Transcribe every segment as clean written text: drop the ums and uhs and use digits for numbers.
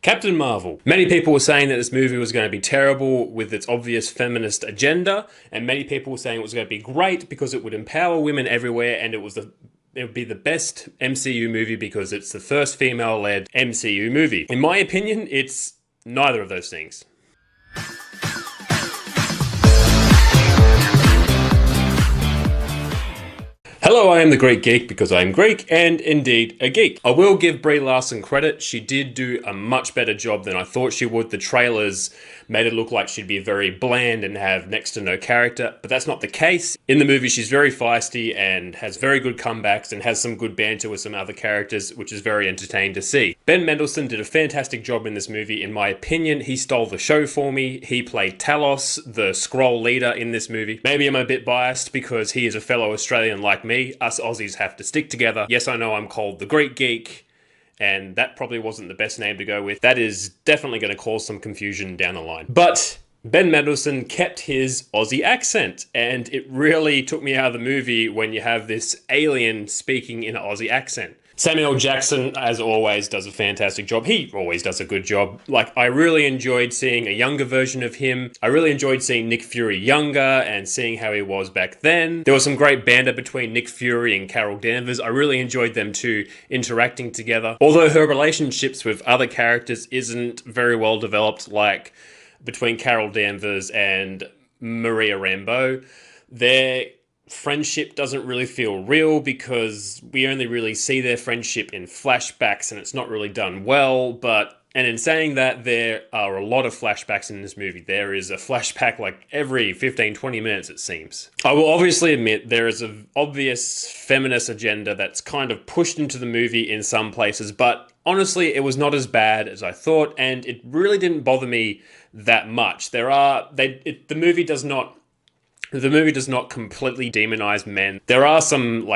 Captain Marvel. Many people were saying that this movie was going to be terrible with its obvious feminist agenda, and many people were saying it was going to be great because it would empower women everywhere and it would be the best MCU movie because it's the first female-led MCU movie. In my opinion, it's neither of those things. Hello, I am the Greek Geek because I am Greek and indeed a geek. I will give Brie Larson credit. She did do a much better job than I thought she would. The trailers made it look like she'd be very bland and have next to no character, but that's not the case. In the movie, she's very feisty and has very good comebacks and has some good banter with some other characters, which is very entertaining to see. Ben Mendelsohn did a fantastic job in this movie. In my opinion, he stole the show for me. He played Talos, the Skrull leader in this movie. Maybe I'm a bit biased because he is a fellow Australian like me. Us Aussies have to stick together. Yes, I know I'm called the Greek Geek, and that probably wasn't the best name to go with. That is definitely going to cause some confusion down the line. But Ben Mendelsohn kept his Aussie accent, and it really took me out of the movie when you have this alien speaking in an Aussie accent. Samuel Jackson, as always, does a fantastic job. He always does a good job. Like, I really enjoyed seeing a younger version of him. I really enjoyed seeing Nick Fury younger and seeing how he was back then. There was some great banter between Nick Fury and Carol Danvers. I really enjoyed them two interacting together. Although her relationships with other characters isn't very well developed, like between Carol Danvers and Maria Rambeau, their friendship doesn't really feel real because we only really see their friendship in flashbacks and it's not really done well. And in saying that, there are a lot of flashbacks in this movie. There is a flashback like every 15-20 minutes, it seems. I will obviously admit there is an obvious feminist agenda that's kind of pushed into the movie in some places, but honestly, it was not as bad as I thought, and it really didn't bother me that much. The movie does not completely demonize men. There are some,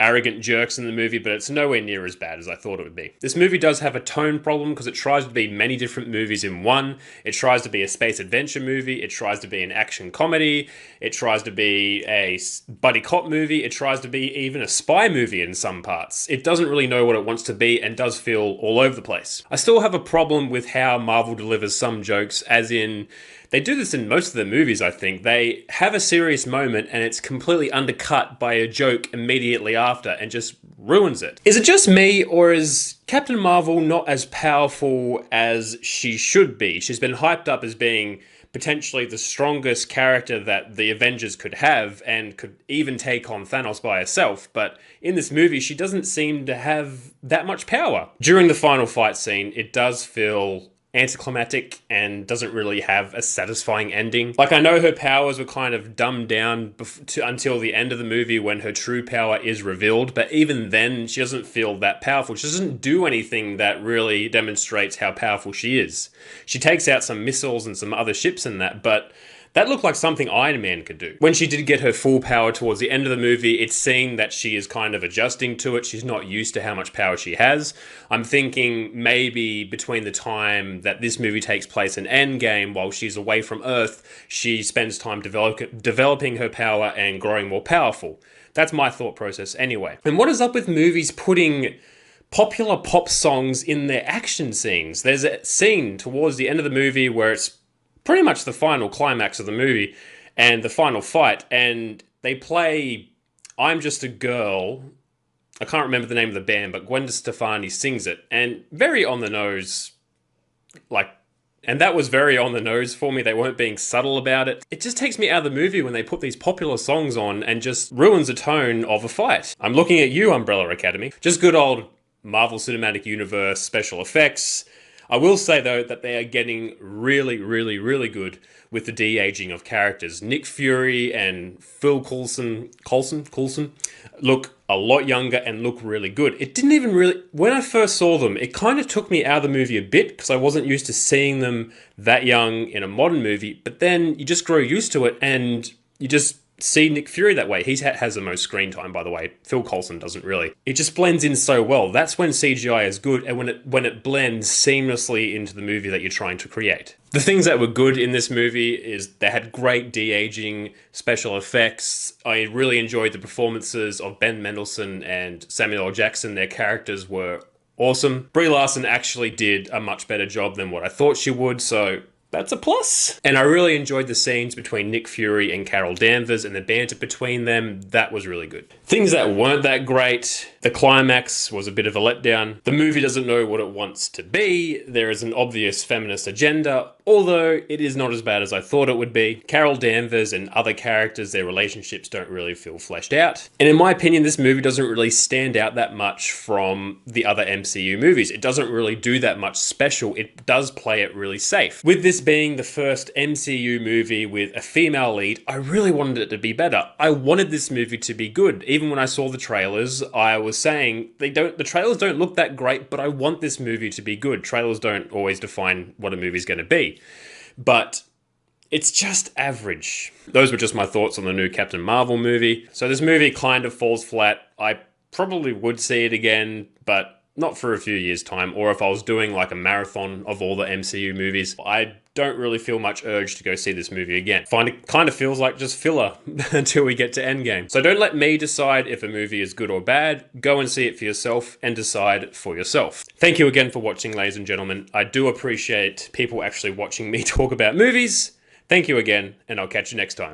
arrogant jerks in the movie, but it's nowhere near as bad as I thought it would be. This movie does have a tone problem because it tries to be many different movies in one. It tries to be a space adventure movie. It tries to be an action comedy. It tries to be a buddy cop movie. It tries to be even a spy movie in some parts. It doesn't really know what it wants to be and does feel all over the place. I still have a problem with how Marvel delivers some jokes, as in, they do this in most of the movies, I think. They have a serious moment and it's completely undercut by a joke immediately after and just ruins it. Is it just me, or is Captain Marvel not as powerful as she should be? She's been hyped up as being potentially the strongest character that the Avengers could have and could even take on Thanos by herself, but in this movie she doesn't seem to have that much power. During the final fight scene, it does feel anticlimactic and doesn't really have a satisfying ending. I know her powers were kind of dumbed down until the end of the movie when her true power is revealed, but even then she doesn't feel that powerful. She doesn't do anything that really demonstrates how powerful she is. She takes out some missiles and some other ships and that, but that looked like something Iron Man could do. When she did get her full power towards the end of the movie, it's seen that she is kind of adjusting to it. She's not used to how much power she has. I'm thinking maybe between the time that this movie takes place in Endgame, while she's away from Earth, she spends time developing her power and growing more powerful. That's my thought process anyway. And what is up with movies putting popular pop songs in their action scenes? There's a scene towards the end of the movie where it's pretty much the final climax of the movie and the final fight, and they play I'm Just a Girl. I can't remember the name of the band, but Gwen Stefani sings it, and very on the nose, and that was very on the nose for me. They weren't being subtle about it. It just takes me out of the movie when they put these popular songs on and just ruins the tone of a fight. I'm looking at you, Umbrella Academy. Just good old Marvel Cinematic Universe special effects. I will say, though, that they are getting really, really, really good with the de-aging of characters. Nick Fury and Phil Coulson look a lot younger and look really good. It didn't even really... When I first saw them, it kind of took me out of the movie a bit because I wasn't used to seeing them that young in a modern movie. But then you just grow used to it and you just see Nick Fury that way. He has the most screen time, by the way. Phil Coulson doesn't really. It just blends in so well. That's when CGI is good, and when it blends seamlessly into the movie that you're trying to create. The things that were good in this movie is they had great de-aging special effects. I really enjoyed the performances of Ben Mendelsohn and Samuel L. Jackson. Their characters were awesome. Brie Larson actually did a much better job than what I thought she would, so that's a plus. And I really enjoyed the scenes between Nick Fury and Carol Danvers and the banter between them. That was really good. Things that weren't that great. The climax was a bit of a letdown. The movie doesn't know what it wants to be. There is an obvious feminist agenda, although it is not as bad as I thought it would be. Carol Danvers and other characters, their relationships don't really feel fleshed out. And in my opinion, this movie doesn't really stand out that much from the other MCU movies. It doesn't really do that much special. It does play it really safe. With this being the first MCU movie with a female lead, I really wanted it to be better. I wanted this movie to be good. Even when I saw the trailers, I was saying the trailers don't look that great, but I want this movie to be good. Trailers don't always define what a movie's going to be, but it's just average. Those were just my thoughts on the new Captain Marvel movie. So this movie kind of falls flat. I probably would see it again, but not for a few years' time, or if I was doing like a marathon of all the MCU movies. I don't really feel much urge to go see this movie again. Find it kind of feels like just filler until we get to Endgame. So don't let me decide if a movie is good or bad. Go and see it for yourself and decide for yourself. Thank you again for watching, ladies and gentlemen. I do appreciate people actually watching me talk about movies. Thank you again, and I'll catch you next time.